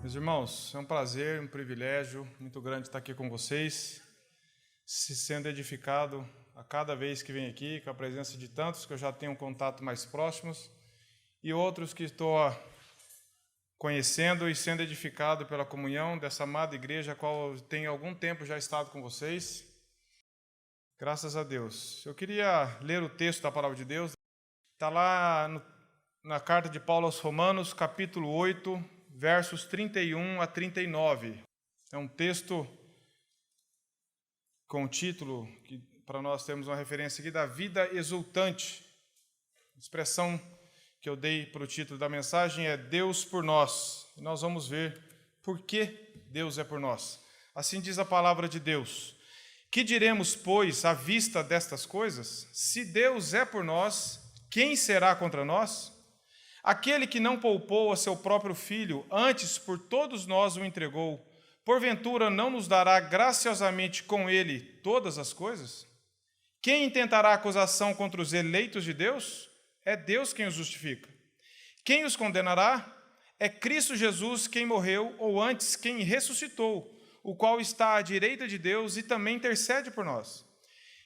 Meus irmãos, é um prazer, um privilégio muito grande estar aqui com vocês, se sendo edificado a cada vez que venho aqui, com a presença de tantos que eu já tenho um contato mais próximos e outros que estou conhecendo e sendo edificado pela comunhão dessa amada igreja, a qual eu tenho algum tempo já estado com vocês. Graças a Deus. Eu queria ler o texto da palavra de Deus. Está lá na carta de Paulo aos Romanos, capítulo 8, versos 31 a 39. É um texto com o título, que para nós temos uma referência aqui, da vida exultante. A expressão que eu dei para o título da mensagem é Deus por nós. E nós vamos ver por que Deus é por nós. Assim diz a palavra de Deus. Que diremos, pois, à vista destas coisas? Se Deus é por nós, quem será contra nós? Aquele que não poupou a seu próprio filho, antes por todos nós o entregou, porventura não nos dará graciosamente com ele todas as coisas? Quem intentará acusação contra os eleitos de Deus? É Deus quem os justifica. Quem os condenará? É Cristo Jesus quem morreu, ou antes quem ressuscitou, o qual está à direita de Deus e também intercede por nós.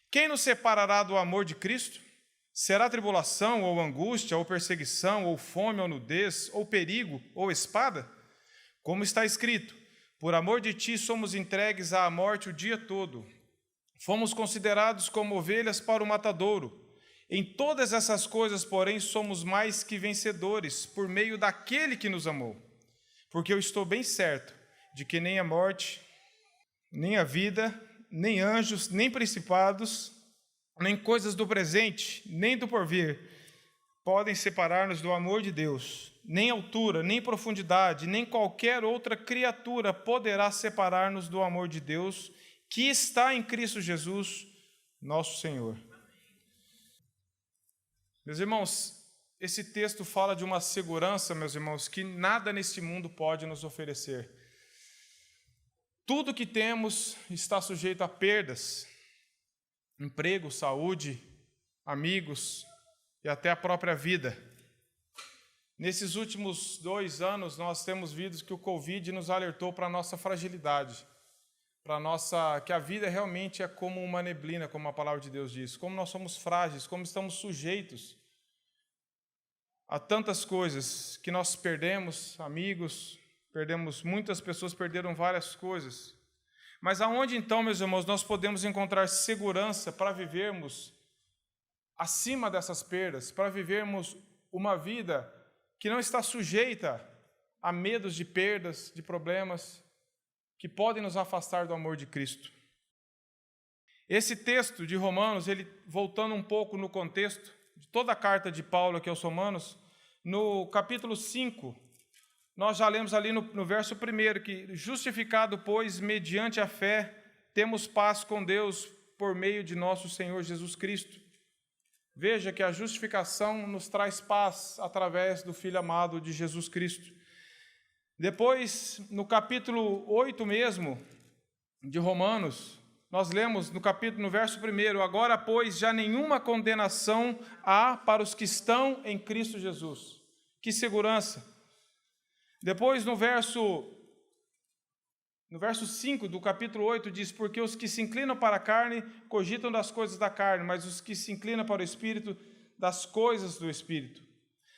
Quem nos separará do amor de Cristo? Será tribulação, ou angústia, ou perseguição, ou fome, ou nudez, ou perigo, ou espada? Como está escrito, por amor de ti somos entregues à morte o dia todo. Fomos considerados como ovelhas para o matadouro. Em todas essas coisas, porém, somos mais que vencedores, por meio daquele que nos amou. Porque eu estou bem certo de que nem a morte, nem a vida, nem anjos, nem principados, nem coisas do presente, nem do porvir, podem separar-nos do amor de Deus. Nem altura, nem profundidade, nem qualquer outra criatura poderá separar-nos do amor de Deus, que está em Cristo Jesus, nosso Senhor. Meus irmãos, esse texto fala de uma segurança, meus irmãos, que nada neste mundo pode nos oferecer. Tudo que temos está sujeito a perdas, emprego, saúde, amigos e até a própria vida. Nesses últimos 2 anos, nós temos visto que o Covid nos alertou para a nossa fragilidade, que a vida realmente é como uma neblina, como a palavra de Deus diz, como nós somos frágeis, como estamos sujeitos a tantas coisas que nós perdemos, amigos, muitas pessoas perderam várias coisas. Mas aonde então, meus irmãos, nós podemos encontrar segurança para vivermos acima dessas perdas, para vivermos uma vida que não está sujeita a medos de perdas, de problemas, que podem nos afastar do amor de Cristo? Esse texto de Romanos, ele voltando um pouco no contexto de toda a carta de Paulo aqui aos Romanos, no capítulo 5, nós já lemos ali no verso 1, que justificado, pois, mediante a fé, temos paz com Deus por meio de nosso Senhor Jesus Cristo. Veja que a justificação nos traz paz através do Filho amado de Jesus Cristo. Depois, no capítulo 8 mesmo, de Romanos, nós lemos no verso 1, agora, pois, já nenhuma condenação há para os que estão em Cristo Jesus. Que segurança! Depois, no verso 5 do capítulo 8, diz, porque os que se inclinam para a carne cogitam das coisas da carne, mas os que se inclinam para o Espírito, das coisas do Espírito.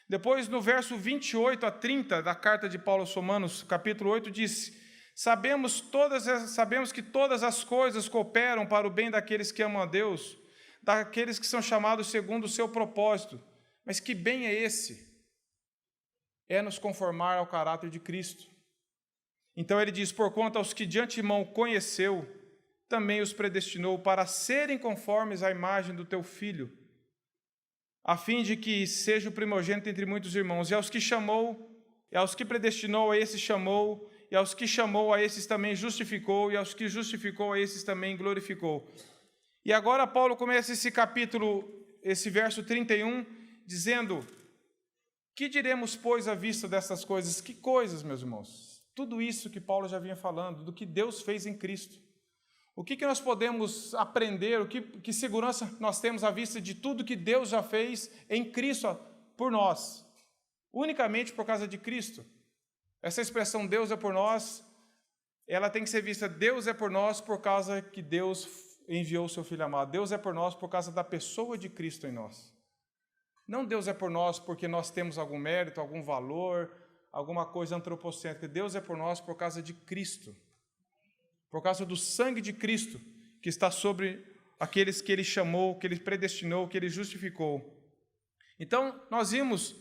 Depois, no verso 28 a 30 da carta de Paulo aos Romanos, capítulo 8, diz, sabemos que todas as coisas cooperam para o bem daqueles que amam a Deus, daqueles que são chamados segundo o seu propósito. Mas que bem é esse? É nos conformar ao caráter de Cristo. Então ele diz, porquanto aos que de antemão conheceu, também os predestinou para serem conformes à imagem do teu Filho, a fim de que seja o primogênito entre muitos irmãos. E aos que chamou, e aos que predestinou, a esses chamou, e aos que chamou, a esses também justificou, e aos que justificou, a esses também glorificou. E agora Paulo começa esse capítulo, esse verso 31, dizendo, que diremos, pois, à vista dessas coisas? Que coisas, meus irmãos? Tudo isso que Paulo já vinha falando, do que Deus fez em Cristo. O que nós podemos aprender, que segurança nós temos à vista de tudo que Deus já fez em Cristo por nós? Unicamente por causa de Cristo. Essa expressão Deus é por nós, ela tem que ser vista, Deus é por nós por causa que Deus enviou o seu Filho amado. Deus é por nós por causa da pessoa de Cristo em nós. Não Deus é por nós porque nós temos algum mérito, algum valor, alguma coisa antropocêntrica. Deus é por nós por causa de Cristo. Por causa do sangue de Cristo que está sobre aqueles que Ele chamou, que Ele predestinou, que Ele justificou. Então, nós vimos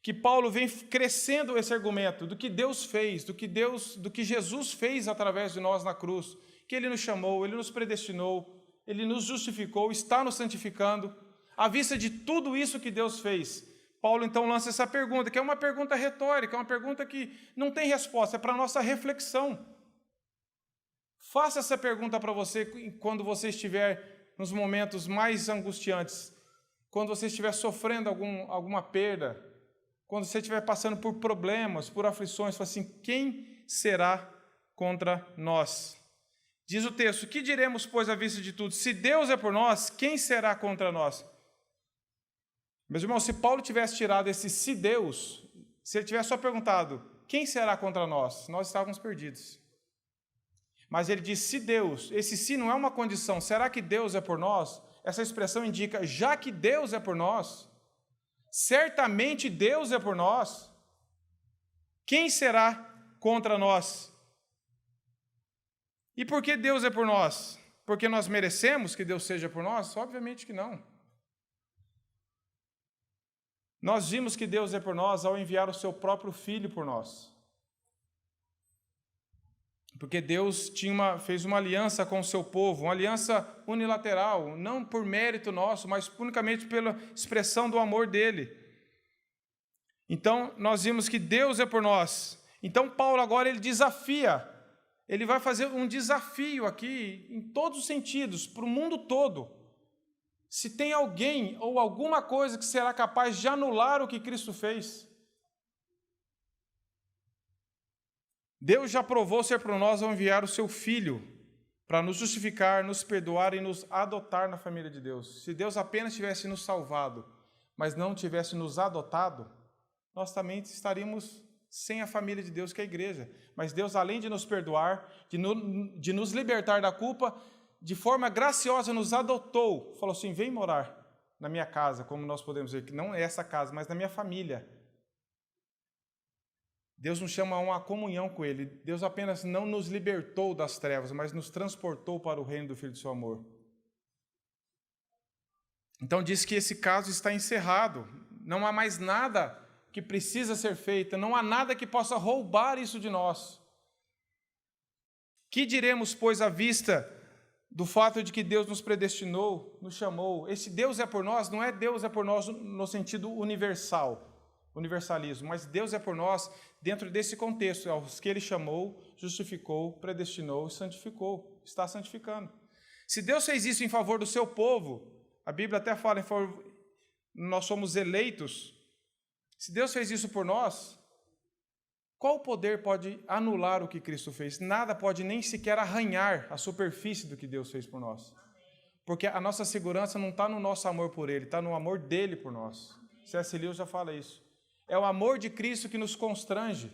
que Paulo vem crescendo esse argumento do que Deus fez, do que Jesus fez através de nós na cruz, que Ele nos chamou, Ele nos predestinou, Ele nos justificou, está nos santificando. À vista de tudo isso que Deus fez, Paulo então lança essa pergunta, que é uma pergunta retórica, é uma pergunta que não tem resposta, é para a nossa reflexão. Faça essa pergunta para você quando você estiver nos momentos mais angustiantes, quando você estiver sofrendo alguma perda, quando você estiver passando por problemas, por aflições, fala assim, quem será contra nós? Diz o texto, que diremos, pois, à vista de tudo? Se Deus é por nós, quem será contra nós? Meus irmãos, se Paulo tivesse tirado esse se Deus, se ele tivesse só perguntado, quem será contra nós? Nós estávamos perdidos. Mas ele diz, se Deus, esse se não é uma condição, será que Deus é por nós? Essa expressão indica, já que Deus é por nós, certamente Deus é por nós, quem será contra nós? E por que Deus é por nós? Porque nós merecemos que Deus seja por nós? Obviamente que não. Nós vimos que Deus é por nós ao enviar o seu próprio Filho por nós. Porque Deus fez uma aliança com o seu povo, uma aliança unilateral, não por mérito nosso, mas unicamente pela expressão do amor dele. Então, nós vimos que Deus é por nós. Então, Paulo agora ele desafia, ele vai fazer um desafio aqui, em todos os sentidos, para o mundo todo. Se tem alguém ou alguma coisa que será capaz de anular o que Cristo fez, Deus já provou ser por nós ao enviar o seu Filho para nos justificar, nos perdoar e nos adotar na família de Deus. Se Deus apenas tivesse nos salvado, mas não tivesse nos adotado, nós também estaríamos sem a família de Deus, que é a igreja. Mas Deus, além de nos perdoar, de nos libertar da culpa, de forma graciosa nos adotou. Falou assim, vem morar na minha casa, como nós podemos ver, que não é essa casa, mas na minha família. Deus nos chama a uma comunhão com Ele. Deus apenas não nos libertou das trevas, mas nos transportou para o reino do Filho do seu amor. Então diz que esse caso está encerrado. Não há mais nada que precisa ser feito. Não há nada que possa roubar isso de nós. Que diremos, pois, à vista do fato de que Deus nos predestinou, nos chamou? Esse Deus é por nós, não é Deus é por nós no sentido universalismo, mas Deus é por nós dentro desse contexto, aos que Ele chamou, justificou, predestinou e santificou, está santificando. Se Deus fez isso em favor do seu povo, a Bíblia até fala em favor, nós somos eleitos, se Deus fez isso por nós, qual poder pode anular o que Cristo fez? Nada pode nem sequer arranhar a superfície do que Deus fez por nós. Porque a nossa segurança não está no nosso amor por Ele, está no amor dEle por nós. C.S. Lewis já fala isso. É o amor de Cristo que nos constrange.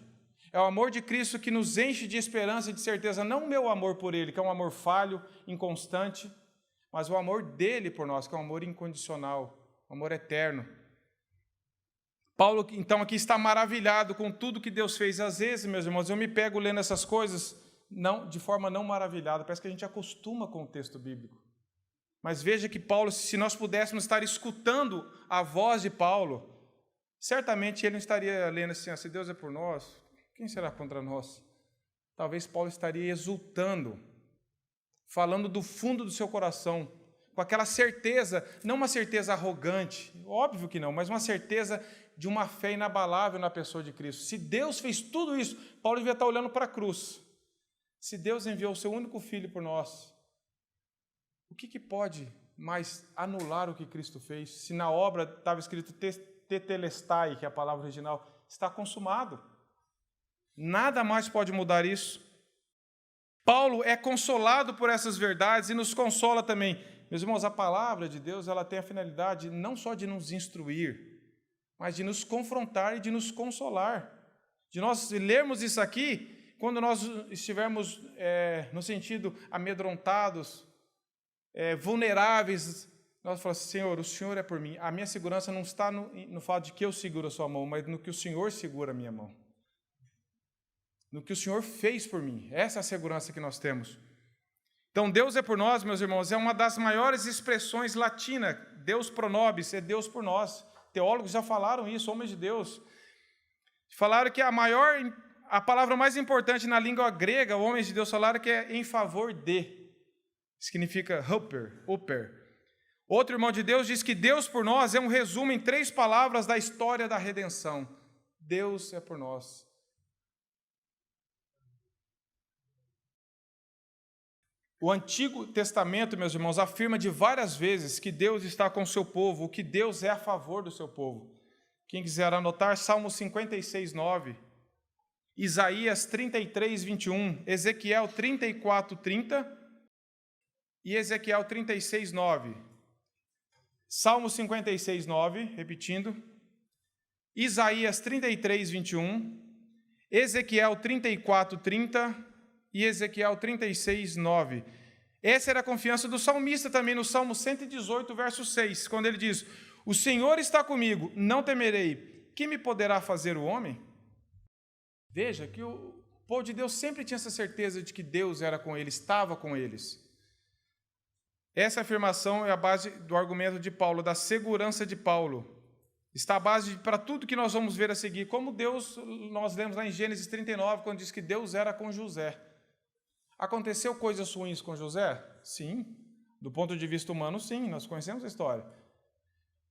É o amor de Cristo que nos enche de esperança e de certeza. Não o meu amor por Ele, que é um amor falho, inconstante, mas o amor dEle por nós, que é um amor incondicional, um amor eterno. Paulo, então, aqui está maravilhado com tudo que Deus fez. Às vezes, meus irmãos, eu me pego lendo essas coisas de forma não maravilhada. Parece que a gente acostuma com o texto bíblico. Mas veja que Paulo, se nós pudéssemos estar escutando a voz de Paulo, certamente ele não estaria lendo assim, se Deus é por nós, quem será contra nós? Talvez Paulo estaria exultando, falando do fundo do seu coração, com aquela certeza, não uma certeza arrogante, óbvio que não, mas uma certeza de uma fé inabalável na pessoa de Cristo. Se Deus fez tudo isso, Paulo devia estar olhando para a cruz. Se Deus enviou o seu único filho por nós, o que pode mais anular o que Cristo fez? Se na obra estava escrito tetelestai, que é a palavra original, está consumado. Nada mais pode mudar isso. Paulo é consolado por essas verdades e nos consola também. Meus irmãos, a palavra de Deus ela tem a finalidade não só de nos instruir, mas de nos confrontar e de nos consolar. De nós lermos isso aqui, quando nós estivermos no sentido amedrontados, vulneráveis, nós falamos assim, Senhor, o Senhor é por mim. A minha segurança não está no fato de que eu seguro a sua mão, mas no que o Senhor segura a minha mão. No que o Senhor fez por mim. Essa é a segurança que nós temos. Então, Deus é por nós, meus irmãos, é uma das maiores expressões latinas. Deus pro nobis, é Deus por nós. Teólogos já falaram isso, homens de Deus. Falaram que a palavra mais importante na língua grega, homens de Deus falaram que é em favor de. Significa upper. Outro irmão de Deus diz que Deus por nós é um resumo em 3 palavras da história da redenção. Deus é por nós. O Antigo Testamento, meus irmãos, afirma de várias vezes que Deus está com o seu povo, que Deus é a favor do seu povo. Quem quiser anotar, Salmo 56, 9, Isaías 33, 21, Ezequiel 34, 30 e Ezequiel 36, 9. Salmo 56, 9, repetindo, Isaías 33, 21, Ezequiel 34, 30 e Ezequiel 36, 9. Essa era a confiança do salmista também no Salmo 118, verso 6, quando ele diz, o Senhor está comigo, não temerei, que me poderá fazer o homem? Veja que o povo de Deus sempre tinha essa certeza de que Deus era com eles, estava com eles. Essa afirmação é a base do argumento de Paulo, da segurança de Paulo. Está a base para tudo que nós vamos ver a seguir. Como Deus, nós lemos lá em Gênesis 39, quando diz que Deus era com José. Aconteceu coisas ruins com José? Sim. Do ponto de vista humano, sim, nós conhecemos a história.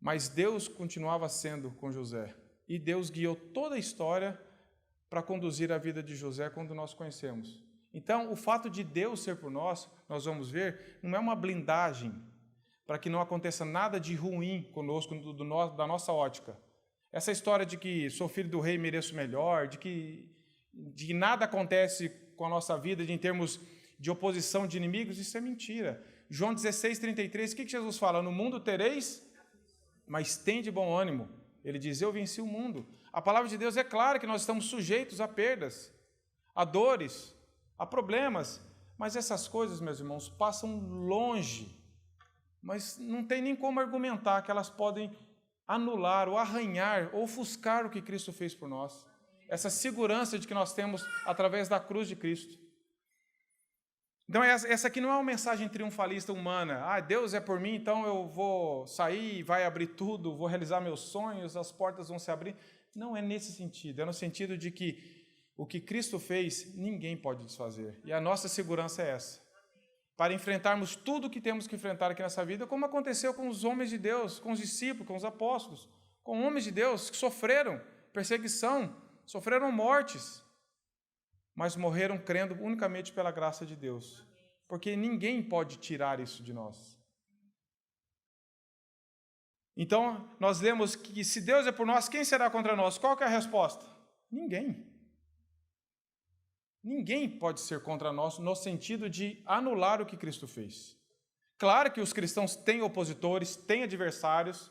Mas Deus continuava sendo com José. E Deus guiou toda a história para conduzir a vida de José quando nós conhecemos. Então, o fato de Deus ser por nós, nós vamos ver, não é uma blindagem para que não aconteça nada de ruim conosco da nossa ótica. Essa história de que sou filho do rei, mereço melhor, de que nada acontece com a nossa vida em termos de oposição de inimigos, isso é mentira. João 16, 33, o que Jesus fala? No mundo tereis, mas tem de bom ânimo. Ele diz, eu venci o mundo. A palavra de Deus é clara que nós estamos sujeitos a perdas, a dores, a problemas, mas essas coisas, meus irmãos, passam longe, mas não tem nem como argumentar que elas podem anular ou arranhar ou ofuscar o que Cristo fez por nós. Essa segurança de que nós temos através da cruz de Cristo. Então, essa aqui não é uma mensagem triunfalista humana. Deus é por mim, então eu vou sair, vai abrir tudo, vou realizar meus sonhos, as portas vão se abrir. Não é nesse sentido, é no sentido de que o que Cristo fez, ninguém pode desfazer. E a nossa segurança é essa. Para enfrentarmos tudo o que temos que enfrentar aqui nessa vida, como aconteceu com os homens de Deus, com os discípulos, com os apóstolos, com homens de Deus que sofreram perseguição, sofreram mortes, mas morreram crendo unicamente pela graça de Deus, porque ninguém pode tirar isso de nós. Então, nós lemos que se Deus é por nós, quem será contra nós? Qual que é a resposta? Ninguém. Ninguém pode ser contra nós no sentido de anular o que Cristo fez. Claro que os cristãos têm opositores, têm adversários.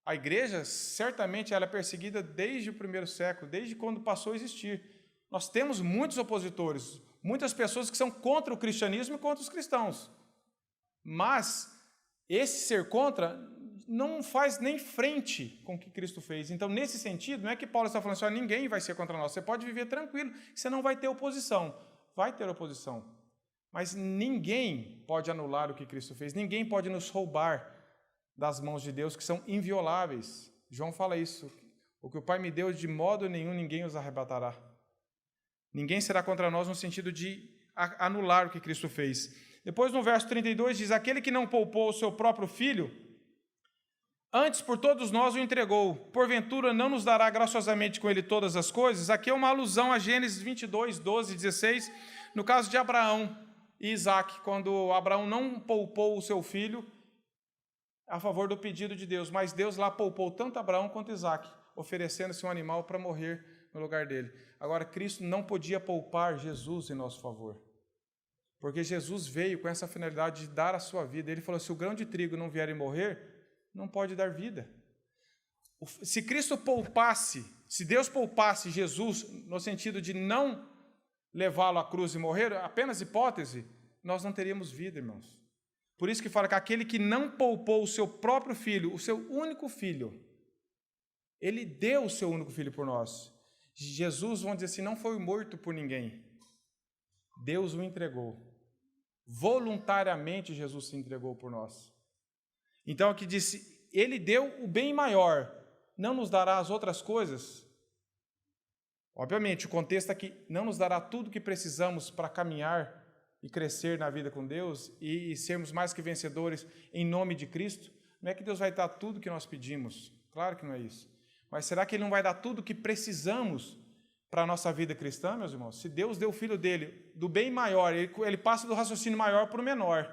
A igreja, certamente, ela é perseguida desde o primeiro século, desde quando passou a existir. Nós temos muitos opositores, muitas pessoas que são contra o cristianismo e contra os cristãos. Mas esse ser contra não faz nem frente com o que Cristo fez. Então, nesse sentido, não é que Paulo está falando assim, ninguém vai ser contra nós. Você pode viver tranquilo, você não vai ter oposição. Vai ter oposição. Mas ninguém pode anular o que Cristo fez. Ninguém pode nos roubar das mãos de Deus, que são invioláveis. João fala isso. O que o Pai me deu, de modo nenhum, ninguém os arrebatará. Ninguém será contra nós no sentido de anular o que Cristo fez. Depois, no verso 32, diz, aquele que não poupou o seu próprio filho, antes por todos nós o entregou, porventura não nos dará graciosamente com ele todas as coisas? Aqui é uma alusão a Gênesis 22, 12, 16, no caso de Abraão e Isaque, quando Abraão não poupou o seu filho a favor do pedido de Deus, mas Deus lá poupou tanto Abraão quanto Isaque, oferecendo-se um animal para morrer no lugar dele. Agora, Cristo não podia poupar Jesus em nosso favor, porque Jesus veio com essa finalidade de dar a sua vida. Ele falou, se o grão de trigo não vier e morrer, não pode dar vida. Se Cristo poupasse, se Deus poupasse Jesus, no sentido de não levá-lo à cruz e morrer, apenas hipótese, nós não teríamos vida, irmãos. Por isso que fala que aquele que não poupou o seu próprio filho, o seu único filho, ele deu o seu único filho por nós. Jesus, vamos dizer assim, não foi morto por ninguém. Deus o entregou. Voluntariamente Jesus se entregou por nós. Então aqui disse, ele deu o bem maior, não nos dará as outras coisas? Obviamente, o contexto é que não nos dará tudo que precisamos para caminhar e crescer na vida com Deus e sermos mais que vencedores em nome de Cristo. Não é que Deus vai dar tudo que nós pedimos, claro que não é isso. Mas será que Ele não vai dar tudo que precisamos para a nossa vida cristã, meus irmãos? Se Deus deu o Filho dele do bem maior, ele passa do raciocínio maior para o menor.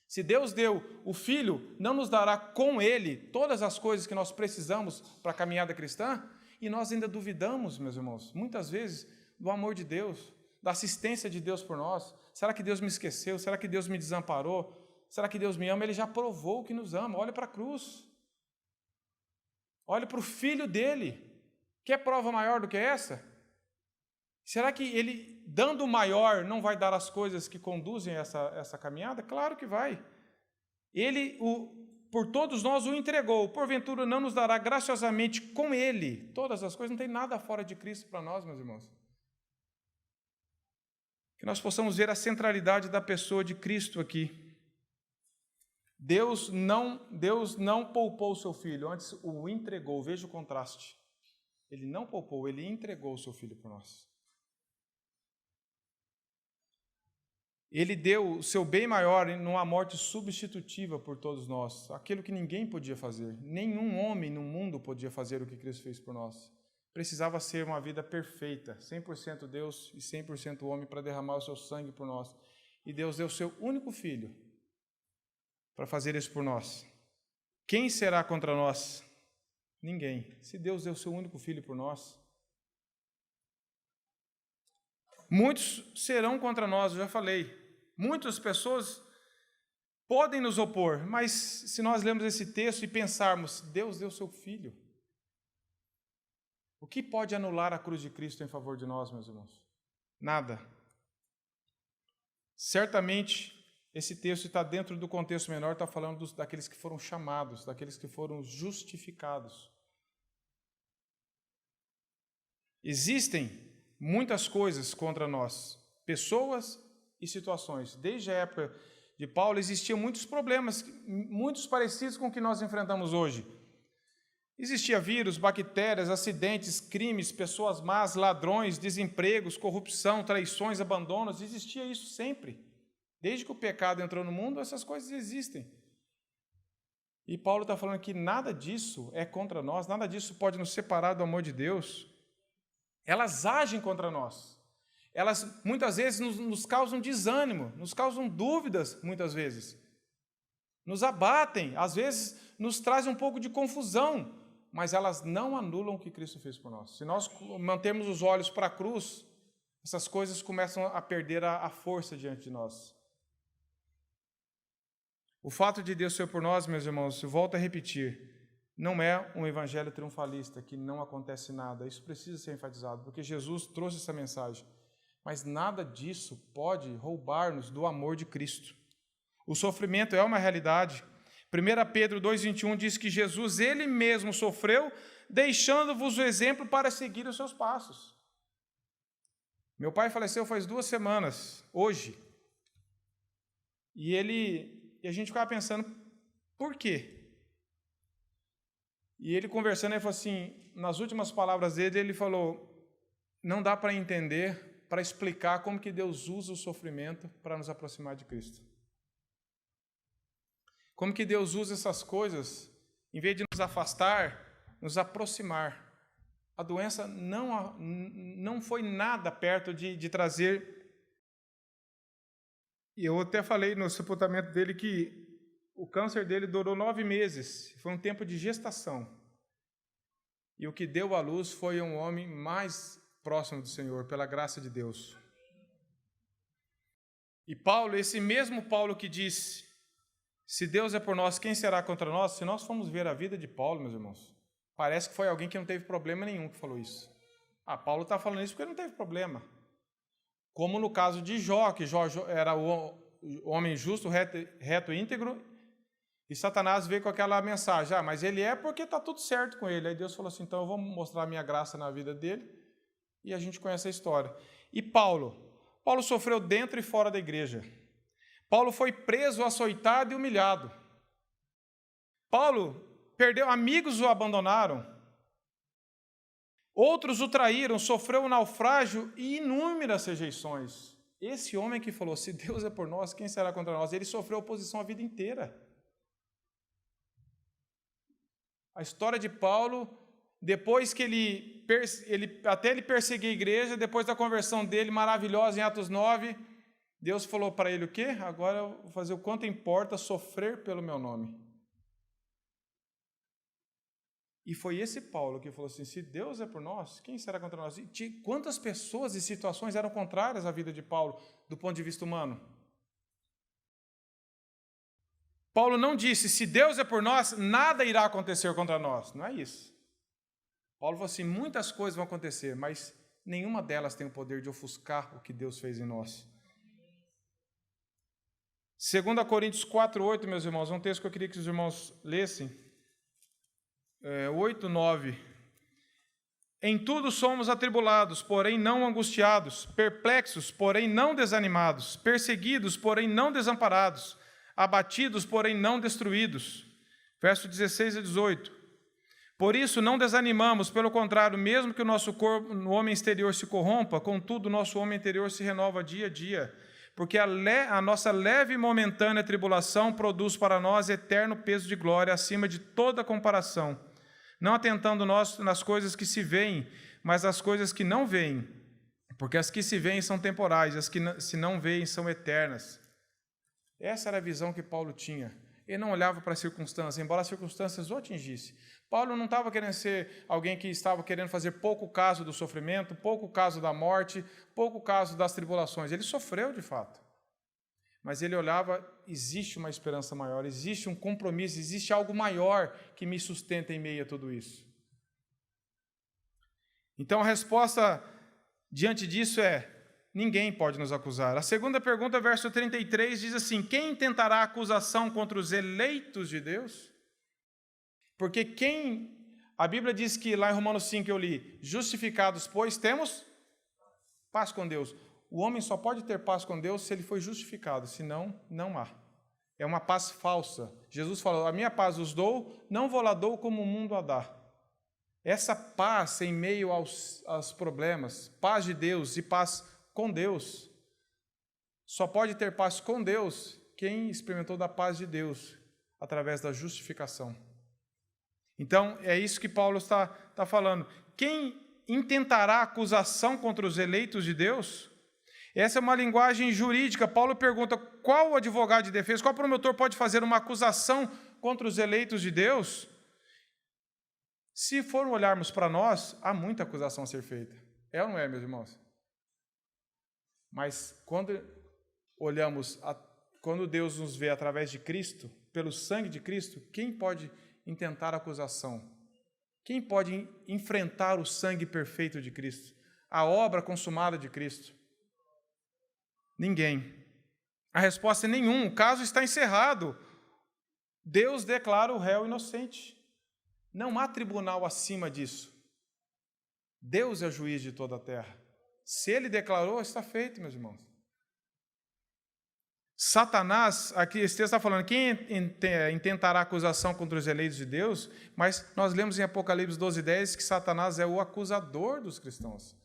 Se Deus deu o Filho, não nos dará com Ele todas as coisas que nós precisamos para a caminhada cristã? E nós ainda duvidamos, meus irmãos, muitas vezes, do amor de Deus, da assistência de Deus por nós. Será que Deus me esqueceu? Será que Deus me desamparou? Será que Deus me ama? Ele já provou que nos ama. Olha para a cruz. Olha para o Filho dele. Quer prova maior do que essa? Será que Ele, dando o maior, não vai dar as coisas que conduzem essa caminhada? Claro que vai. Ele, por todos nós, o entregou. Porventura, não nos dará graciosamente com Ele todas as coisas. Não tem nada fora de Cristo para nós, meus irmãos. Que nós possamos ver a centralidade da pessoa de Cristo aqui. Deus não poupou o seu Filho, antes o entregou. Veja o contraste. Ele não poupou, Ele entregou o seu Filho por nós. Ele deu o seu bem maior numa morte substitutiva por todos nós. Aquilo que ninguém podia fazer. Nenhum homem no mundo podia fazer o que Cristo fez por nós. Precisava ser uma vida perfeita, 100% Deus e 100% homem, para derramar o seu sangue por nós. E Deus deu o seu único Filho para fazer isso por nós. Quem será contra nós? Ninguém. Se Deus deu o seu único Filho por nós, muitos serão contra nós, eu já falei. Muitas pessoas podem nos opor, mas se nós lermos esse texto e pensarmos, Deus deu o seu Filho, o que pode anular a cruz de Cristo em favor de nós, meus irmãos? Nada. Certamente, esse texto está dentro do contexto menor, está falando daqueles que foram chamados, daqueles que foram justificados. Existem muitas coisas contra nós, pessoas e situações. Desde a época de Paulo existiam muitos problemas, muitos parecidos com o que nós enfrentamos hoje. Existia vírus, bactérias, acidentes, crimes, pessoas más, ladrões, desempregos, corrupção, traições, abandonos. Existia isso sempre. Desde que o pecado entrou no mundo, essas coisas existem. E Paulo está falando que nada disso é contra nós, nada disso pode nos separar do amor de Deus. Elas agem contra nós. Elas muitas vezes nos causam desânimo, nos causam dúvidas, muitas vezes. Nos abatem, às vezes nos trazem um pouco de confusão, mas elas não anulam o que Cristo fez por nós. Se nós mantermos os olhos para a cruz, essas coisas começam a perder a força diante de nós. O fato de Deus ser por nós, meus irmãos, eu volto a repetir, não é um evangelho triunfalista, que não acontece nada. Isso precisa ser enfatizado, porque Jesus trouxe essa mensagem. Mas nada disso pode roubar-nos do amor de Cristo. O sofrimento é uma realidade. 1 Pedro 2,21 diz que Jesus, Ele mesmo sofreu, deixando-vos o exemplo para seguir os seus passos. Meu pai faleceu faz 2 semanas, hoje. E a gente ficava pensando, por quê? E ele conversando, ele falou assim, nas últimas palavras dele, ele falou, não dá para entender, para explicar como que Deus usa o sofrimento para nos aproximar de Cristo. Como que Deus usa essas coisas, em vez de nos afastar, nos aproximar. A doença não foi nada perto de trazer. E eu até falei no sepultamento dele que o câncer dele durou 9 meses. Foi um tempo de gestação. E o que deu à luz foi um homem mais próximo do Senhor, pela graça de Deus. E Paulo, esse mesmo Paulo que disse, se Deus é por nós, quem será contra nós? Se nós formos ver a vida de Paulo, meus irmãos, Parece que foi alguém que não teve problema nenhum que falou isso. Paulo está falando isso porque não teve problema. Como no caso de Jó, que Jó era o homem justo, reto e íntegro, e Satanás veio com aquela mensagem, mas ele é porque está tudo certo com ele. Aí Deus falou assim, então eu vou mostrar a minha graça na vida dele, e a gente conhece a história. E Paulo sofreu dentro e fora da igreja. Paulo foi preso, açoitado e humilhado. Paulo perdeu, amigos o abandonaram, outros o traíram, sofreu um naufrágio e inúmeras rejeições. Esse homem que falou, se Deus é por nós, quem será contra nós? Ele sofreu oposição a vida inteira. A história de Paulo, depois que ele perseguiu a igreja, depois da conversão dele maravilhosa em Atos 9, Deus falou para ele o quê? Agora eu vou fazer o quanto importa sofrer pelo meu nome. E foi esse Paulo que falou assim, se Deus é por nós, quem será contra nós? E quantas pessoas e situações eram contrárias à vida de Paulo, do ponto de vista humano? Paulo não disse, se Deus é por nós, nada irá acontecer contra nós. Não é isso. Paulo falou assim, muitas coisas vão acontecer, mas nenhuma delas tem o poder de ofuscar o que Deus fez em nós. 2 Coríntios 4:8, meus irmãos, um texto que eu queria que os irmãos lessem. 8, 9. Em tudo somos atribulados, porém não angustiados, perplexos, porém não desanimados, perseguidos, porém não desamparados, abatidos, porém não destruídos. Verso 16 a 18. Por isso não desanimamos, pelo contrário, mesmo que o nosso corpo, no homem exterior se corrompa, contudo o nosso homem interior se renova dia a dia, porque a nossa leve e momentânea tribulação produz para nós eterno peso de glória acima de toda comparação, não atentando nós nas coisas que se veem, mas nas coisas que não veem, porque as que se veem são temporais, as que se não veem são eternas. Essa era a visão que Paulo tinha. Ele não olhava para as circunstâncias, embora as circunstâncias o atingissem. Paulo não estava querendo ser alguém que estava querendo fazer pouco caso do sofrimento, pouco caso da morte, pouco caso das tribulações. Ele sofreu de fato. Mas ele olhava, existe uma esperança maior, existe um compromisso, existe algo maior que me sustenta em meio a tudo isso. Então a resposta diante disso é, ninguém pode nos acusar. A segunda pergunta, verso 33, diz assim, quem intentará acusação contra os eleitos de Deus? Porque a Bíblia diz que lá em Romanos 5 eu li, justificados, pois temos paz com Deus. O homem só pode ter paz com Deus se ele foi justificado, senão não há. É uma paz falsa. Jesus falou, a minha paz os dou, não vou lá dou como o mundo a dá. Essa paz em meio aos problemas, paz de Deus e paz com Deus, só pode ter paz com Deus quem experimentou da paz de Deus através da justificação. Então, é isso que Paulo está falando. Quem intentará acusação contra os eleitos de Deus? Essa é uma linguagem jurídica. Paulo pergunta, qual advogado de defesa, qual promotor pode fazer uma acusação contra os eleitos de Deus? Se for olharmos para nós, há muita acusação a ser feita. É ou não é, meus irmãos? Mas quando quando Deus nos vê através de Cristo, pelo sangue de Cristo, quem pode intentar acusação? Quem pode enfrentar o sangue perfeito de Cristo? A obra consumada de Cristo? Ninguém. A resposta é nenhum. O caso está encerrado. Deus declara o réu inocente. Não há tribunal acima disso. Deus é juiz de toda a terra. Se ele declarou, está feito, meus irmãos. Satanás, aqui esse texto está falando, quem intentará acusação contra os eleitos de Deus? Mas nós lemos em Apocalipse 12:10 que Satanás é o acusador dos cristãos.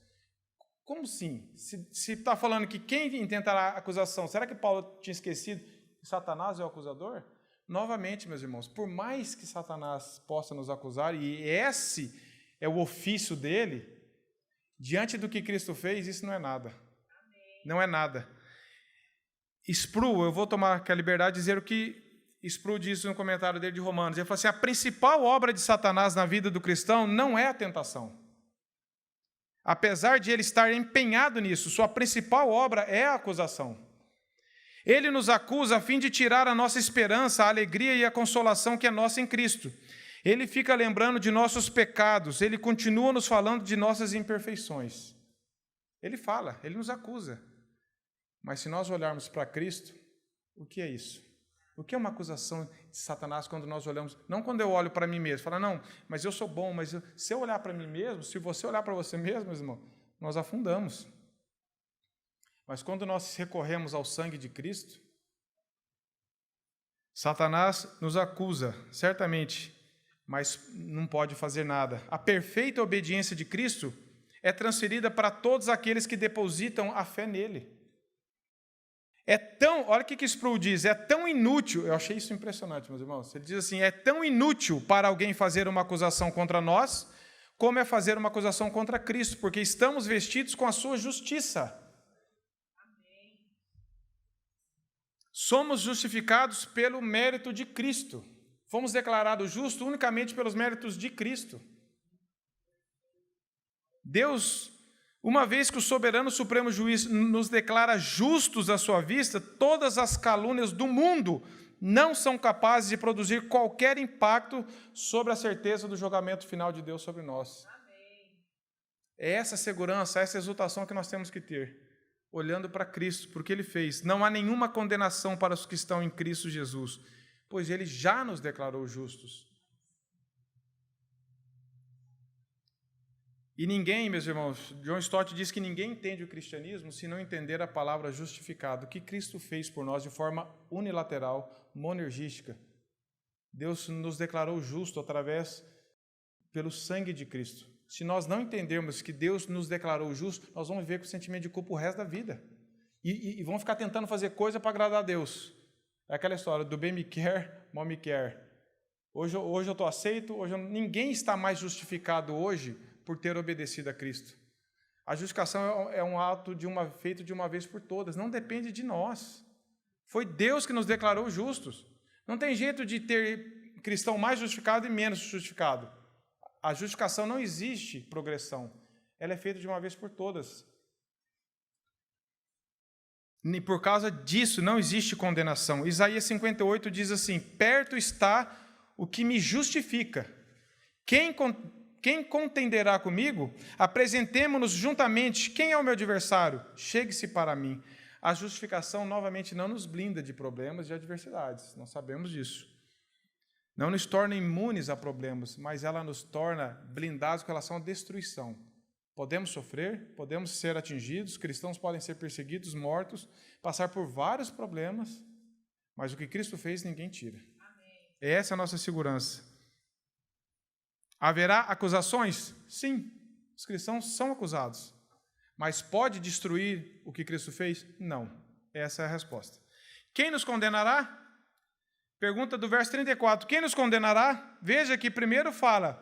Como assim? Se está falando que quem intentará acusação, será que Paulo tinha esquecido que Satanás é o acusador? Novamente, meus irmãos, por mais que Satanás possa nos acusar, e esse é o ofício dele, diante do que Cristo fez, isso não é nada. Não é nada. Sproul, eu vou tomar a liberdade de dizer o que Sproul disse no comentário dele de Romanos. Ele falou assim, a principal obra de Satanás na vida do cristão não é a tentação. Apesar de ele estar empenhado nisso, sua principal obra é a acusação. Ele nos acusa a fim de tirar a nossa esperança, a alegria e a consolação que é nossa em Cristo. Ele fica lembrando de nossos pecados, ele continua nos falando de nossas imperfeições. Ele fala, ele nos acusa. Mas se nós olharmos para Cristo, o que é isso? O que é uma acusação de Satanás quando nós olhamos? Não quando eu olho para mim mesmo, fala, não, mas eu sou bom, mas se eu olhar para mim mesmo, se você olhar para você mesmo, irmão, nós afundamos. Mas quando nós recorremos ao sangue de Cristo, Satanás nos acusa, certamente, mas não pode fazer nada. A perfeita obediência de Cristo é transferida para todos aqueles que depositam a fé nele. Olha o que Sproul diz, é tão inútil, eu achei isso impressionante, meus irmãos, ele diz assim, é tão inútil para alguém fazer uma acusação contra nós, como é fazer uma acusação contra Cristo, porque estamos vestidos com a sua justiça. Amém. Somos justificados pelo mérito de Cristo, fomos declarados justos unicamente pelos méritos de Cristo. Deus, uma vez que o soberano supremo juiz nos declara justos à sua vista, todas as calúnias do mundo não são capazes de produzir qualquer impacto sobre a certeza do julgamento final de Deus sobre nós. Amém. É essa segurança, essa exultação que nós temos que ter, olhando para Cristo, porque Ele fez. Não há nenhuma condenação para os que estão em Cristo Jesus, pois Ele já nos declarou justos. E ninguém, meus irmãos, John Stott diz que ninguém entende o cristianismo se não entender a palavra justificado, que Cristo fez por nós de forma unilateral, monergística. Deus nos declarou justo pelo sangue de Cristo. Se nós não entendermos que Deus nos declarou justo, nós vamos viver com sentimento de culpa o resto da vida. E vamos ficar tentando fazer coisa para agradar a Deus. É aquela história do bem me quer, mal me quer. Hoje eu estou aceito, ninguém está mais justificado hoje por ter obedecido a Cristo. A justificação é um ato feito de uma vez por todas, não depende de nós. Foi Deus que nos declarou justos. Não tem jeito de ter cristão mais justificado e menos justificado. A justificação não existe progressão, ela é feita de uma vez por todas. E por causa disso não existe condenação. Isaías 58 diz assim, perto está o que me justifica. Quem contenderá comigo? Apresentemo-nos juntamente. Quem é o meu adversário? Chegue-se para mim. A justificação, novamente, não nos blinda de problemas e adversidades. Nós sabemos disso. Não nos torna imunes a problemas, mas ela nos torna blindados com relação à destruição. Podemos sofrer, podemos ser atingidos, cristãos podem ser perseguidos, mortos, passar por vários problemas, mas o que Cristo fez, ninguém tira. Amém. Essa é a nossa segurança. Haverá acusações? Sim, os cristãos são acusados. Mas pode destruir o que Cristo fez? Não. Essa é a resposta. Quem nos condenará? Pergunta do verso 34. Quem nos condenará? Veja que primeiro fala,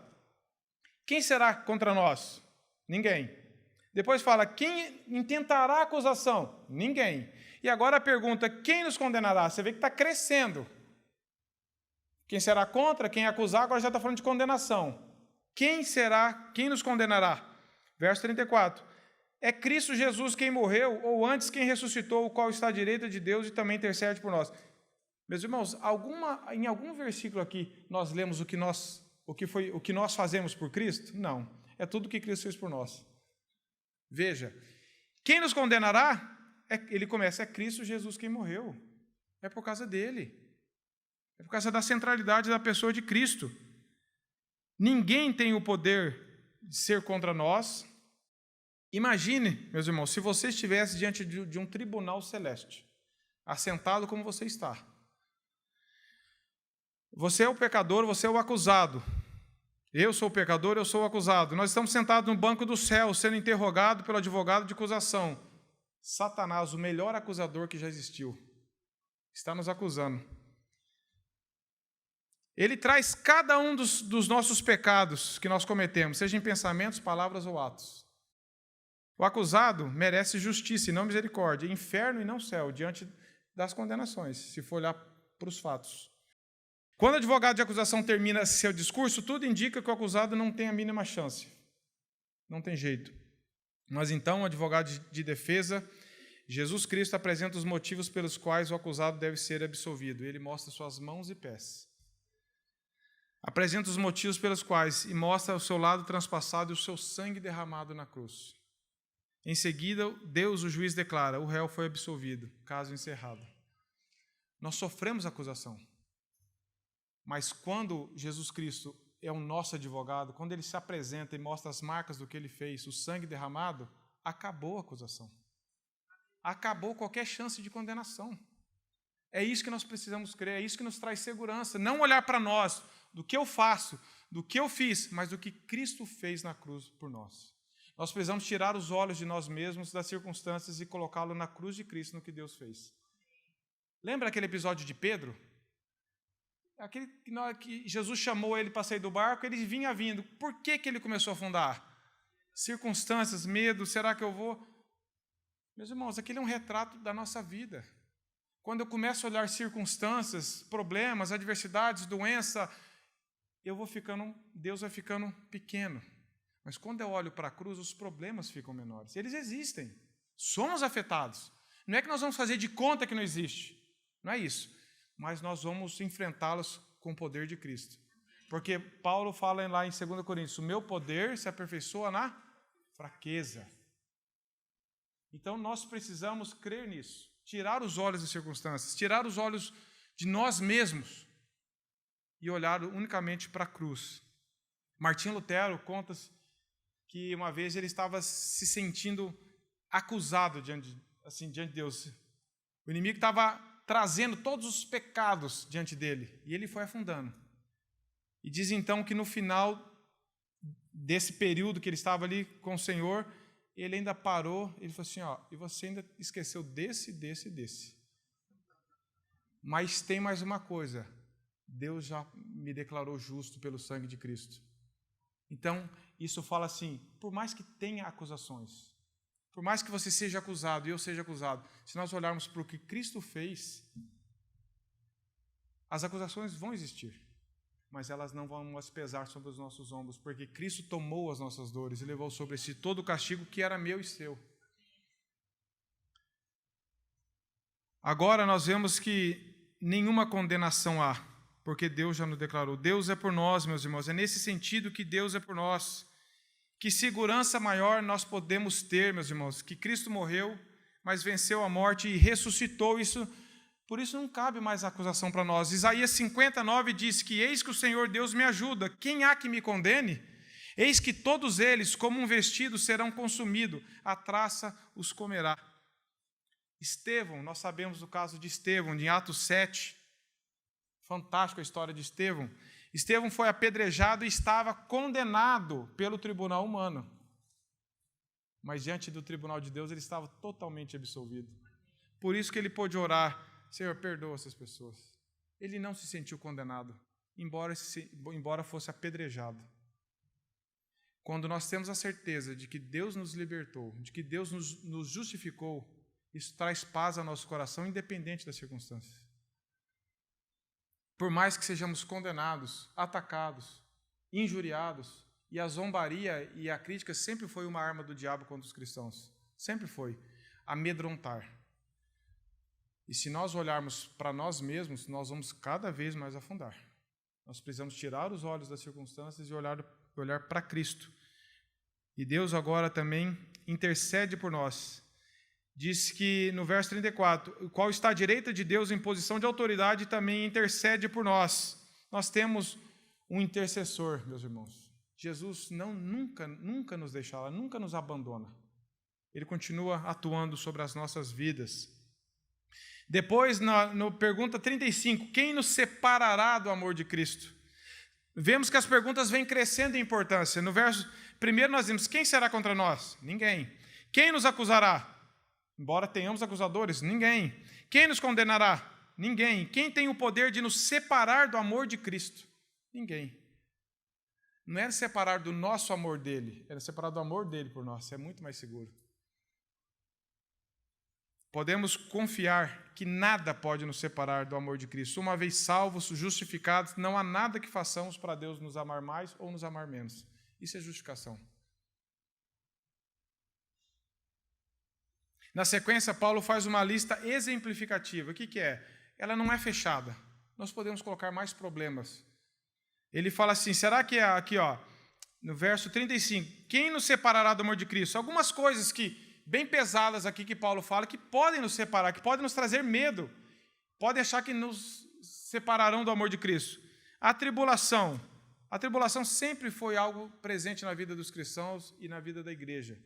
quem será contra nós? Ninguém. Depois fala, quem intentará acusação? Ninguém. E agora a pergunta, quem nos condenará? Você vê que está crescendo. Quem será contra? Quem acusar? Agora já está falando de condenação. Quem nos condenará? Verso 34. É Cristo Jesus quem morreu, ou antes quem ressuscitou, o qual está à direita de Deus e também intercede por nós. Meus irmãos, em algum versículo aqui nós lemos o que nós fazemos por Cristo? Não. É tudo o que Cristo fez por nós. Veja, quem nos condenará? Ele começa, é Cristo Jesus quem morreu. É por causa dele. É por causa da centralidade da pessoa de Cristo. Ninguém tem o poder de ser contra nós. Imagine, meus irmãos, se você estivesse diante de um tribunal celeste, assentado como você está. Você é o pecador, você é o acusado. Eu sou o pecador, eu sou o acusado. Nós estamos sentados no banco do céu, sendo interrogados pelo advogado de acusação. Satanás, o melhor acusador que já existiu, está nos acusando. Ele traz cada um dos nossos pecados que nós cometemos, seja em pensamentos, palavras ou atos. O acusado merece justiça e não misericórdia, inferno e não céu, diante das condenações, se for olhar para os fatos. Quando o advogado de acusação termina seu discurso, tudo indica que o acusado não tem a mínima chance. Não tem jeito. Mas então, o advogado de defesa, Jesus Cristo, apresenta os motivos pelos quais o acusado deve ser absolvido. Ele mostra suas mãos e pés. apresenta os motivos pelos quais e mostra o seu lado transpassado e o seu sangue derramado na cruz. Em seguida, Deus, o juiz, declara: o réu foi absolvido, caso encerrado. Nós sofremos acusação, mas quando Jesus Cristo é o nosso advogado, quando ele se apresenta e mostra as marcas do que ele fez, o sangue derramado, acabou a acusação. Acabou qualquer chance de condenação. É isso que nós precisamos crer, é isso que nos traz segurança. Não olhar para nós, do que eu faço, do que eu fiz, mas do que Cristo fez na cruz por nós. Nós precisamos tirar os olhos de nós mesmos, das circunstâncias, e colocá-lo na cruz de Cristo, no que Deus fez. Lembra aquele episódio de Pedro? Aquele que Jesus chamou ele para sair do barco, ele vinha vindo. Por que ele começou a afundar? Circunstâncias, medo, será que eu vou? Meus irmãos, aquele é um retrato da nossa vida. Quando eu começo a olhar circunstâncias, problemas, adversidades, doença, Deus vai ficando pequeno. Mas quando eu olho para a cruz, os problemas ficam menores. Eles existem. Somos afetados. Não é que nós vamos fazer de conta que não existe. Não é isso. Mas nós vamos enfrentá-los com o poder de Cristo. Porque Paulo fala lá em 2 Coríntios: o meu poder se aperfeiçoa na fraqueza. Então nós precisamos crer nisso. Tirar os olhos das circunstâncias, tirar os olhos de nós mesmos e olhar unicamente para a cruz. Martinho Lutero conta que uma vez ele estava se sentindo acusado diante de Deus. O inimigo estava trazendo todos os pecados diante dele, e ele foi afundando. E diz então que no final desse período que ele estava ali com o Senhor, ele ainda parou, ele falou assim: e você ainda esqueceu desse. Mas tem mais uma coisa, Deus já me declarou justo pelo sangue de Cristo. Então, isso fala assim, por mais que tenha acusações, por mais que você seja acusado e eu seja acusado, se nós olharmos para o que Cristo fez, as acusações vão existir, mas elas não vão mais pesar sobre os nossos ombros, porque Cristo tomou as nossas dores e levou sobre si todo o castigo que era meu e seu. Agora nós vemos que nenhuma condenação há, porque Deus já nos declarou. Deus é por nós, meus irmãos. É nesse sentido que Deus é por nós. Que segurança maior nós podemos ter, meus irmãos, que Cristo morreu, mas venceu a morte e ressuscitou. Por isso não cabe mais acusação para nós. Isaías 59 diz que: eis que o Senhor Deus me ajuda, quem há que me condene? Eis que todos eles, como um vestido, serão consumidos, a traça os comerá. Estevão, nós sabemos do caso de Estevão, de Atos 7, fantástica a história de Estevão. Estevão foi apedrejado e estava condenado pelo tribunal humano. Mas diante do tribunal de Deus ele estava totalmente absolvido. Por isso que ele pôde orar: Senhor, perdoa essas pessoas. Ele não se sentiu condenado, embora fosse apedrejado. Quando nós temos a certeza de que Deus nos libertou, de que Deus nos justificou, isso traz paz ao nosso coração, independente das circunstâncias. Por mais que sejamos condenados, atacados, injuriados, e a zombaria e a crítica sempre foi uma arma do diabo contra os cristãos. Sempre foi. Amedrontar. E se nós olharmos para nós mesmos, nós vamos cada vez mais afundar. Nós precisamos tirar os olhos das circunstâncias e olhar para Cristo. E Deus agora também intercede por nós. Diz que no verso 34, o qual está à direita de Deus em posição de autoridade, também intercede por nós. Nós temos um intercessor, meus irmãos. Jesus nunca nos deixará, nunca nos abandona. Ele continua atuando sobre as nossas vidas. Depois, na pergunta 35, quem nos separará do amor de Cristo? Vemos que as perguntas vêm crescendo em importância. No verso 1 nós vimos: quem será contra nós? Ninguém. Quem nos acusará? Embora tenhamos acusadores, ninguém. Quem nos condenará? Ninguém. Quem tem o poder de nos separar do amor de Cristo? Ninguém. Não era separar do nosso amor dele, era separar do amor dele por nós. É muito mais seguro. Podemos confiar que nada pode nos separar do amor de Cristo. Uma vez salvos, justificados, não há nada que façamos para Deus nos amar mais ou nos amar menos. Isso é justificação. Na sequência, Paulo faz uma lista exemplificativa. O que é? Ela não é fechada. Nós podemos colocar mais problemas. Ele fala assim, será que é aqui, ó, no verso 35, quem nos separará do amor de Cristo? Algumas coisas bem pesadas aqui que Paulo fala, que podem nos separar, que podem nos trazer medo, podem achar que nos separarão do amor de Cristo. A tribulação sempre foi algo presente na vida dos cristãos e na vida da igreja.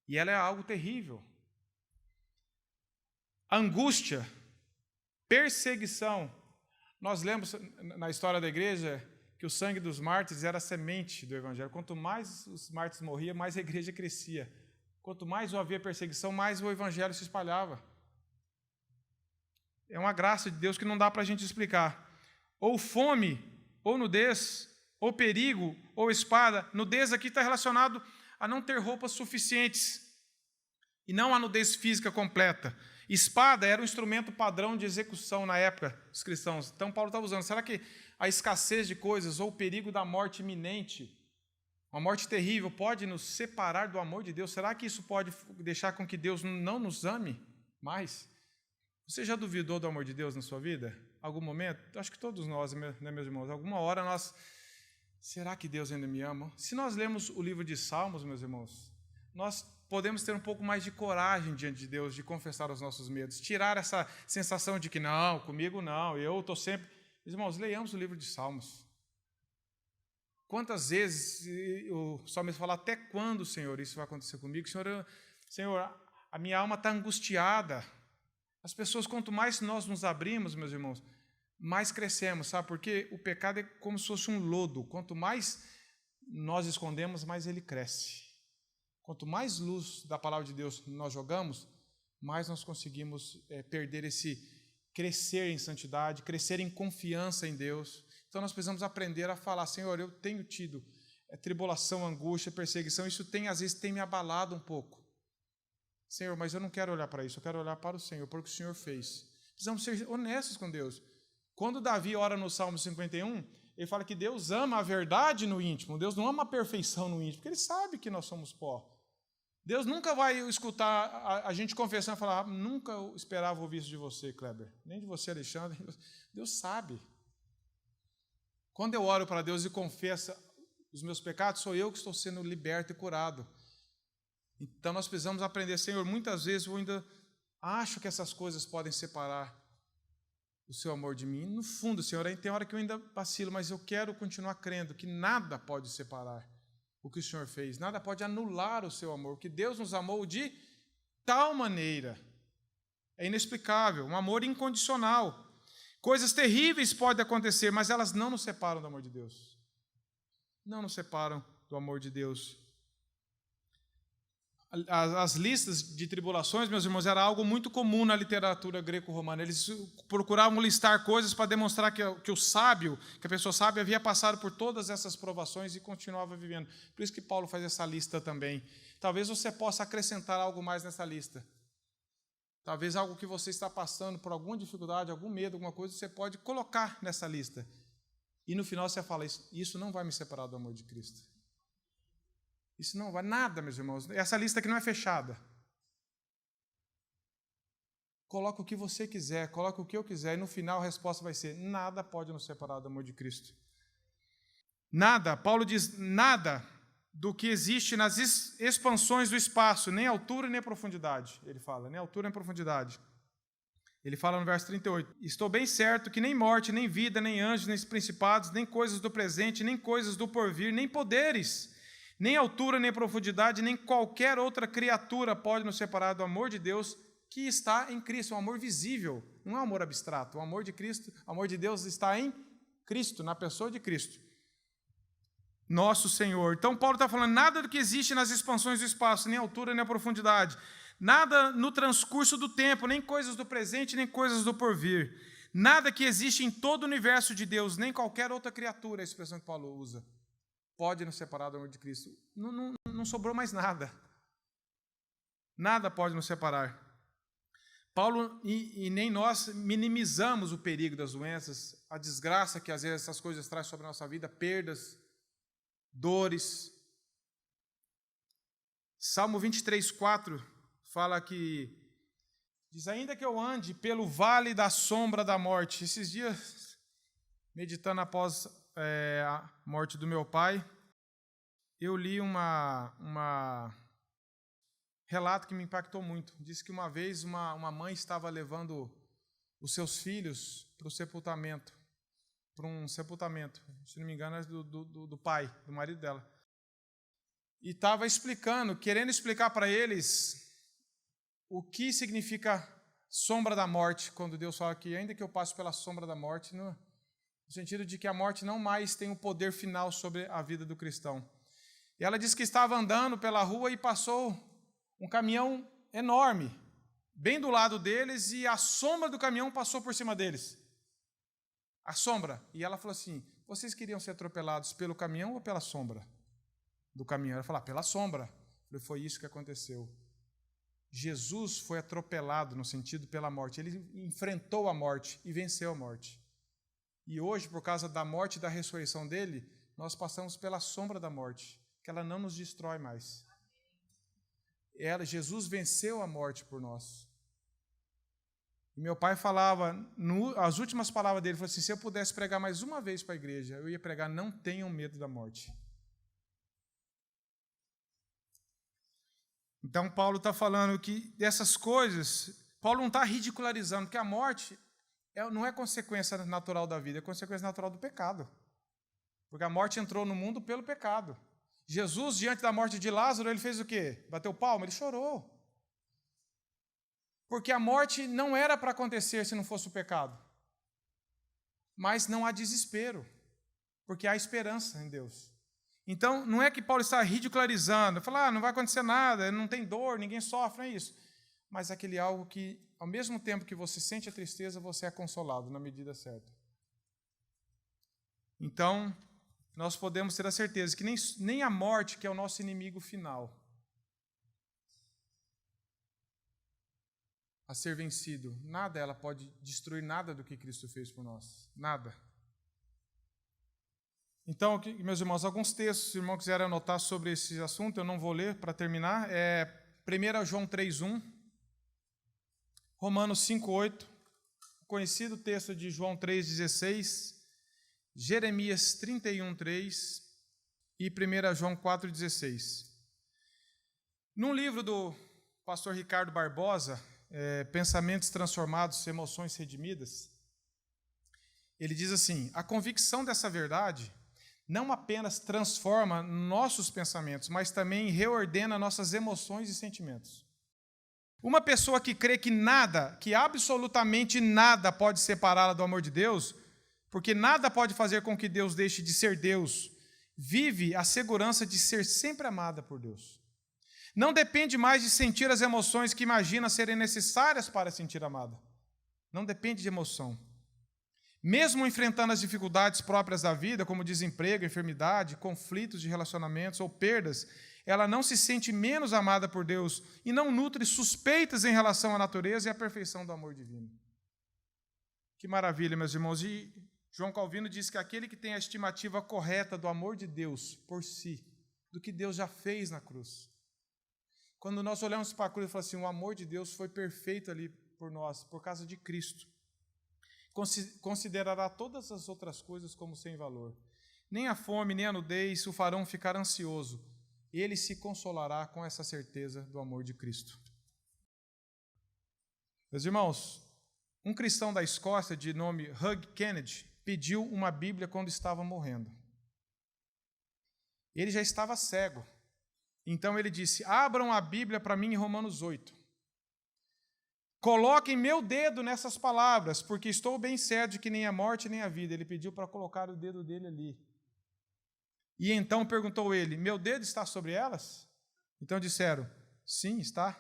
E ela é algo terrível. Angústia, perseguição. Nós lemos na história da igreja que o sangue dos mártires era a semente do evangelho. Quanto mais os mártires morriam, mais a igreja crescia. Quanto mais havia perseguição, mais o evangelho se espalhava. É uma graça de Deus que não dá para a gente explicar. Ou fome, ou nudez, ou perigo, ou espada. Nudez aqui está relacionado a não ter roupas suficientes e não a nudez física completa. Espada era um instrumento padrão de execução na época dos cristãos. Então Paulo estava usando. Será que a escassez de coisas ou o perigo da morte iminente, uma morte terrível, pode nos separar do amor de Deus? Será que isso pode deixar com que Deus não nos ame mais? Você já duvidou do amor de Deus na sua vida? Algum momento? Acho que todos nós, né, meus irmãos? Alguma hora nós... Será que Deus ainda me ama? Se nós lemos o livro de Salmos, meus irmãos, nós podemos ter um pouco mais de coragem diante de Deus, de confessar os nossos medos, tirar essa sensação de que não, comigo não, eu estou sempre... Irmãos, leiamos o livro de Salmos. Quantas vezes o salmista fala, até quando, Senhor, isso vai acontecer comigo? Senhor, a minha alma está angustiada. As pessoas, quanto mais nós nos abrimos, meus irmãos, mais crescemos, sabe? Porque o pecado é como se fosse um lodo. Quanto mais nós escondemos, mais ele cresce. Quanto mais luz da palavra de Deus nós jogamos, mais nós conseguimos perder esse crescer em santidade, crescer em confiança em Deus. Então nós precisamos aprender a falar, Senhor, eu tenho tido tribulação, angústia, perseguição, isso às vezes tem me abalado um pouco. Senhor, mas eu não quero olhar para isso, eu quero olhar para o Senhor, para o que o Senhor fez. Precisamos ser honestos com Deus. Quando Davi ora no Salmo 51, ele fala que Deus ama a verdade no íntimo, Deus não ama a perfeição no íntimo, porque Ele sabe que nós somos pó. Deus nunca vai escutar a gente confessando e falar, nunca esperava ouvir isso de você, Kleber, nem de você, Alexandre. Deus sabe. Quando eu oro para Deus e confesso os meus pecados, sou eu que estou sendo liberto e curado. Então nós precisamos aprender, Senhor, muitas vezes eu ainda acho que essas coisas podem separar o seu amor de mim. No fundo, Senhor, tem hora que eu ainda vacilo, mas eu quero continuar crendo que nada pode separar o que o Senhor fez, nada pode anular o seu amor, porque Deus nos amou de tal maneira. É inexplicável, um amor incondicional. Coisas terríveis podem acontecer, mas elas não nos separam do amor de Deus. Não nos separam do amor de Deus. As listas de tribulações, meus irmãos, era algo muito comum na literatura greco-romana. Eles procuravam listar coisas para demonstrar que o sábio, que a pessoa sábia havia passado por todas essas provações e continuava vivendo. Por isso que Paulo faz essa lista também. Talvez você possa acrescentar algo mais nessa lista. Talvez algo que você está passando por alguma dificuldade, algum medo, alguma coisa, você pode colocar nessa lista. E no final você fala, isso não vai me separar do amor de Cristo. Isso não vai nada, meus irmãos. Essa lista aqui não é fechada. Coloca o que você quiser, coloca o que eu quiser, e no final a resposta vai ser, nada pode nos separar do amor de Cristo. Nada, Paulo diz, nada do que existe nas expansões do espaço, nem altura nem profundidade. Ele fala, nem altura nem profundidade. Ele fala no verso 38, estou bem certo que nem morte, nem vida, nem anjos, nem principados, nem coisas do presente, nem coisas do porvir, nem poderes, nem altura, nem profundidade, nem qualquer outra criatura pode nos separar do amor de Deus que está em Cristo, um amor visível, não é um amor abstrato. O amor de Cristo, o amor de Deus está em Cristo, na pessoa de Cristo, nosso Senhor. Então Paulo está falando, nada do que existe nas expansões do espaço, nem altura, nem profundidade, nada no transcurso do tempo, nem coisas do presente, nem coisas do porvir, nada que existe em todo o universo de Deus, nem qualquer outra criatura, a expressão que Paulo usa, pode nos separar do amor de Cristo. Não sobrou mais nada. Nada pode nos separar. Paulo e nem nós minimizamos o perigo das doenças, a desgraça que às vezes essas coisas trazem sobre a nossa vida, perdas, dores. Salmo 23:4 fala que, diz, ainda que eu ande pelo vale da sombra da morte. Esses dias, meditando após a morte do meu pai, eu li um relato que me impactou muito. Disse que uma vez uma mãe estava levando os seus filhos para um sepultamento, se não me engano, é do pai, do marido dela. E estava querendo explicar para eles o que significa sombra da morte, quando Deus fala que ainda que eu passe pela sombra da morte, no sentido de que a morte não mais tem o poder final sobre a vida do cristão. E ela disse que estava andando pela rua e passou um caminhão enorme, bem do lado deles, e a sombra do caminhão passou por cima deles. A sombra. E ela falou assim, vocês queriam ser atropelados pelo caminhão ou pela sombra do caminhão? Ela falou, pela sombra. Eu falei, foi isso que aconteceu. Jesus foi atropelado no sentido pela morte. Ele enfrentou a morte e venceu a morte. E hoje, por causa da morte e da ressurreição dele, nós passamos pela sombra da morte, que ela não nos destrói mais. Jesus venceu a morte por nós. E meu pai falava, as últimas palavras dele, falou assim, se eu pudesse pregar mais uma vez para a igreja, eu ia pregar, não tenham medo da morte. Então, Paulo está falando que dessas coisas, Paulo não está ridicularizando, porque a morte não é consequência natural da vida, é consequência natural do pecado. Porque a morte entrou no mundo pelo pecado. Jesus, diante da morte de Lázaro, ele fez o quê? Bateu palma? Ele chorou. Porque a morte não era para acontecer se não fosse o pecado. Mas não há desespero, porque há esperança em Deus. Então, não é que Paulo está ridicularizando, falar, não vai acontecer nada, não tem dor, ninguém sofre, não é isso. Mas aquele algo que, ao mesmo tempo que você sente a tristeza, você é consolado na medida certa. Então, nós podemos ter a certeza que nem a morte, que é o nosso inimigo final, a ser vencido, nada ela pode destruir nada do que Cristo fez por nós. Nada. Então, aqui, meus irmãos, alguns textos, se o irmão quiser anotar sobre esse assunto, eu não vou ler para terminar. 1 João 3:1, Romanos 5:8, o conhecido texto de João 3:16, Jeremias 31:3 e 1 João 4:16. Num livro do pastor Ricardo Barbosa, Pensamentos Transformados, Emoções Redimidas, ele diz assim, a convicção dessa verdade não apenas transforma nossos pensamentos, mas também reordena nossas emoções e sentimentos. Uma pessoa que crê que nada, que absolutamente nada pode separá-la do amor de Deus, porque nada pode fazer com que Deus deixe de ser Deus, vive a segurança de ser sempre amada por Deus. Não depende mais de sentir as emoções que imagina serem necessárias para sentir amada. Não depende de emoção. Mesmo enfrentando as dificuldades próprias da vida, como desemprego, enfermidade, conflitos de relacionamentos ou perdas, ela não se sente menos amada por Deus e não nutre suspeitas em relação à natureza e à perfeição do amor divino. Que maravilha, meus irmãos. E João Calvino diz que aquele que tem a estimativa correta do amor de Deus por si, do que Deus já fez na cruz. Quando nós olhamos para a cruz e falamos assim, o amor de Deus foi perfeito ali por nós, por causa de Cristo. Considerará todas as outras coisas como sem valor. Nem a fome, nem a nudez o farão ficar ansioso. Ele se consolará com essa certeza do amor de Cristo. Meus irmãos, um cristão da Escócia de nome Hugh Kennedy pediu uma Bíblia quando estava morrendo. Ele já estava cego. Então ele disse, abram a Bíblia para mim em Romanos 8. Coloquem meu dedo nessas palavras, porque estou bem certo de que nem a morte nem a vida. Ele pediu para colocar o dedo dele ali. E então perguntou ele, meu dedo está sobre elas? Então disseram, sim, está.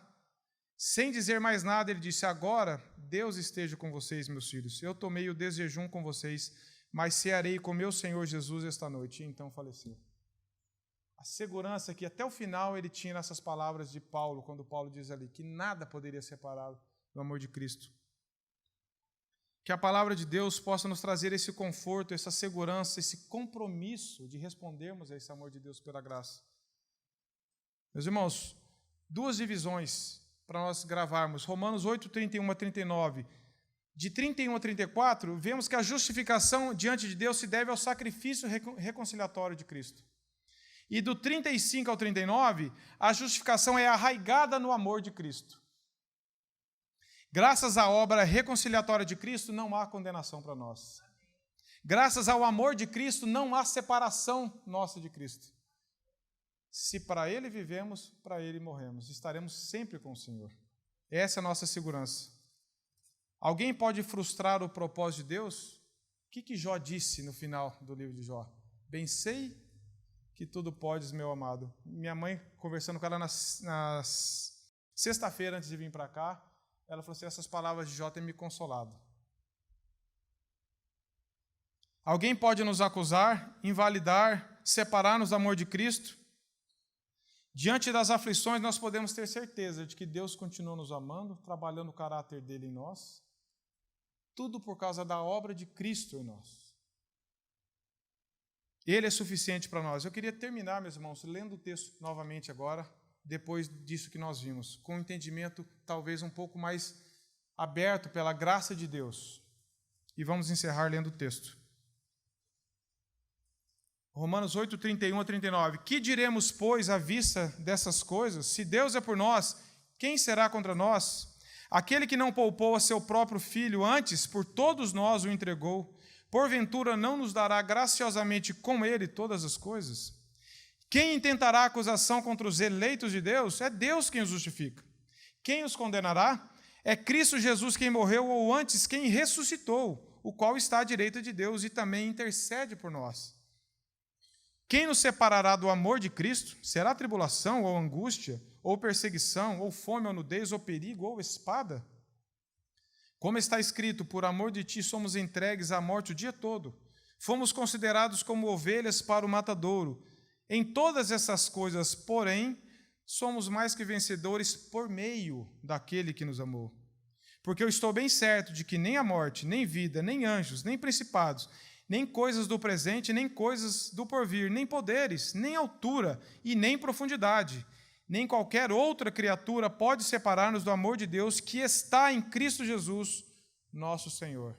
Sem dizer mais nada, ele disse, agora Deus esteja com vocês, meus filhos. Eu tomei o desjejum com vocês, mas cearei com meu Senhor Jesus esta noite. E então faleceu. A segurança que até o final ele tinha nessas palavras de Paulo, quando Paulo diz ali que nada poderia separá-lo do amor de Cristo. Que a palavra de Deus possa nos trazer esse conforto, essa segurança, esse compromisso de respondermos a esse amor de Deus pela graça. Meus irmãos, duas divisões para nós gravarmos. Romanos 8, 31 a 39 de 31 a 34, vemos que a justificação diante de Deus se deve ao sacrifício reconciliatório de Cristo. E do 35 ao 39, a justificação é arraigada no amor de Cristo. Graças à obra reconciliatória de Cristo, não há condenação para nós. Graças ao amor de Cristo, não há separação nossa de Cristo. Se para Ele vivemos, para Ele morremos. Estaremos sempre com o Senhor. Essa é a nossa segurança. Alguém pode frustrar o propósito de Deus? O que Jó disse no final do livro de Jó? Bem sei que tudo podes, meu amado. Minha mãe, conversando com ela na sexta-feira, antes de vir para cá, ela falou assim, essas palavras de Jó têm me consolado. Alguém pode nos acusar, invalidar, separar-nos do amor de Cristo? Diante das aflições, nós podemos ter certeza de que Deus continua nos amando, trabalhando o caráter dele em nós, tudo por causa da obra de Cristo em nós. Ele é suficiente para nós. Eu queria terminar, meus irmãos, lendo o texto novamente agora, depois disso que nós vimos, com um entendimento talvez um pouco mais aberto pela graça de Deus. E vamos encerrar lendo o texto. Romanos 8, 31 a 39. Que diremos, pois, à vista dessas coisas? Se Deus é por nós, quem será contra nós? Aquele que não poupou a seu próprio filho, antes por todos nós o entregou, porventura não nos dará graciosamente com ele todas as coisas? Quem intentará acusação contra os eleitos de Deus? É Deus quem os justifica. Quem os condenará? É Cristo Jesus quem morreu, ou antes quem ressuscitou, o qual está à direita de Deus e também intercede por nós. Quem nos separará do amor de Cristo? Será tribulação, ou angústia, ou perseguição, ou fome, ou nudez, ou perigo, ou espada? Como está escrito, por amor de ti somos entregues à morte o dia todo. Fomos considerados como ovelhas para o matadouro. Em todas essas coisas, porém, somos mais que vencedores por meio daquele que nos amou. Porque eu estou bem certo de que nem a morte, nem vida, nem anjos, nem principados, nem coisas do presente, nem coisas do porvir, nem poderes, nem altura e nem profundidade, nem qualquer outra criatura pode separar-nos do amor de Deus que está em Cristo Jesus, nosso Senhor.